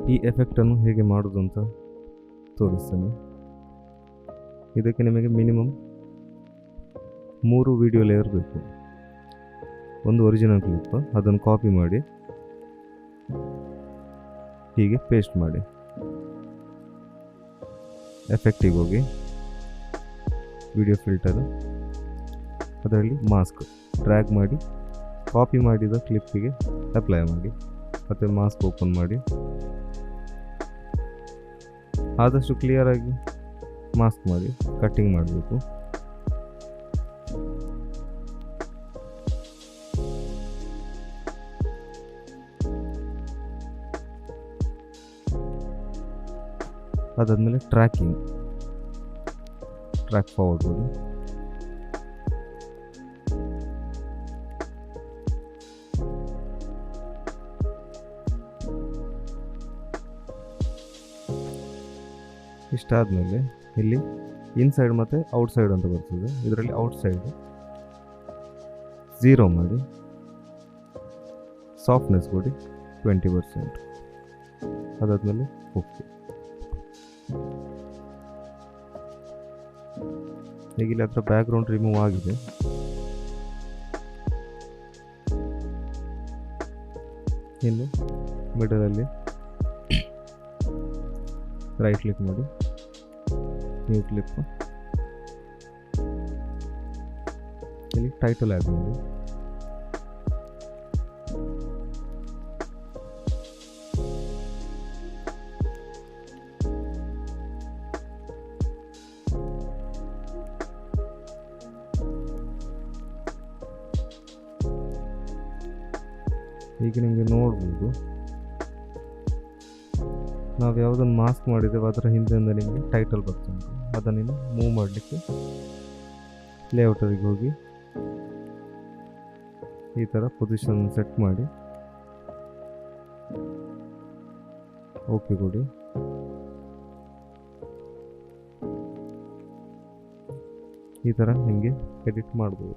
ಈ ಎಫೆಕ್ಟನ್ನು ಹೇಗೆ ಮಾಡೋದು ಅಂತ ತೋರಿಸ್ತೇನೆ. ಇದಕ್ಕೆ ನಿಮಗೆ ಮಿನಿಮಮ್ 3 ವಿಡಿಯೋ ಲೇಯರ್ ಬೇಕು. ಒಂದು ಒರಿಜಿನಲ್ ಕ್ಲಿಪ್, ಅದನ್ನು ಕಾಪಿ ಮಾಡಿ ಹೀಗೆ ಪೇಸ್ಟ್ ಮಾಡಿ. ಎಫೆಕ್ಟಿಗೆ ಹೋಗಿ ವಿಡಿಯೋ ಫಿಲ್ಟರ್, ಅದರಲ್ಲಿ ಮಾಸ್ಕ್ ಡ್ರ್ಯಾಗ್ ಮಾಡಿ ಕಾಪಿ ಮಾಡಿದ ಕ್ಲಿಪ್ಪಿಗೆ ಅಪ್ಲೈ ಮಾಡಿ. ಮತ್ತು ಮಾಸ್ಕ್ ಓಪನ್ ಮಾಡಿ, ಆದಷ್ಟು ಕ್ಲಿಯರಾಗಿ ಮಾಸ್ಕ್ ಮಾಡಿ ಕಟ್ಟಿಂಗ್ ಮಾಡಬೇಕು. ಅದಾದಮೇಲೆ ಟ್ರ್ಯಾಕ್ ಫಾರ್ವರ್ಡ್ ಮಾಡಿ. ಇಷ್ಟಾದಮೇಲೆ ಇಲ್ಲಿ ಇನ್ಸೈಡ್ ಮತ್ತು ಔಟ್ಸೈಡ್ ಅಂತ ಬರ್ತದೆ. ಇದರಲ್ಲಿ ಔಟ್ಸೈಡ್ 0 ಮಾಡಿ, ಸಾಫ್ಟ್ನೆಸ್ ಕೊಡಿ 20%. ಅದಾದಮೇಲೆ ಓಕೆ. ಈಗ ಇಲ್ಲಿ ಅದರ ಬ್ಯಾಕ್ಗ್ರೌಂಡ್ ರಿಮೂವ್ ಆಗಿದೆ. ಇನ್ನು ಮಿಡಲಲ್ಲಿ ರೈಟ್ ಕ್ಲಿಕ್ ಮಾಡಿ, ನ್ಯೂ ಕ್ಲಿಪ್, ಇಲ್ಲಿ ಟೈಟಲ್ ಆ್ಯಡ್ ಮಾಡಿ. ಈಗ ನಿಮಗೆ ನೋಡ್ಬೋದು, ನಾವು ಯಾವುದನ್ನು ಮಾಸ್ಕ್ ಮಾಡಿದ್ದೇವೆ ಅದರ ಹಿಂದೆಯಿಂದ ನಿಮಗೆ ಟೈಟಲ್ ಬರ್ತುಂಟು. ಅದನ್ನು ಮೂವ್ ಮಾಡಲಿಕ್ಕೆ ಲೇಔಟರಿಗೆ ಹೋಗಿ ಈ ಥರ ಪೊಸಿಷನ್ ಸೆಟ್ ಮಾಡಿ ಓಕೆ ಕೊಡಿ. ಈ ಥರ ನಿಮಗೆ ಎಡಿಟ್ ಮಾಡ್ಬೋದು.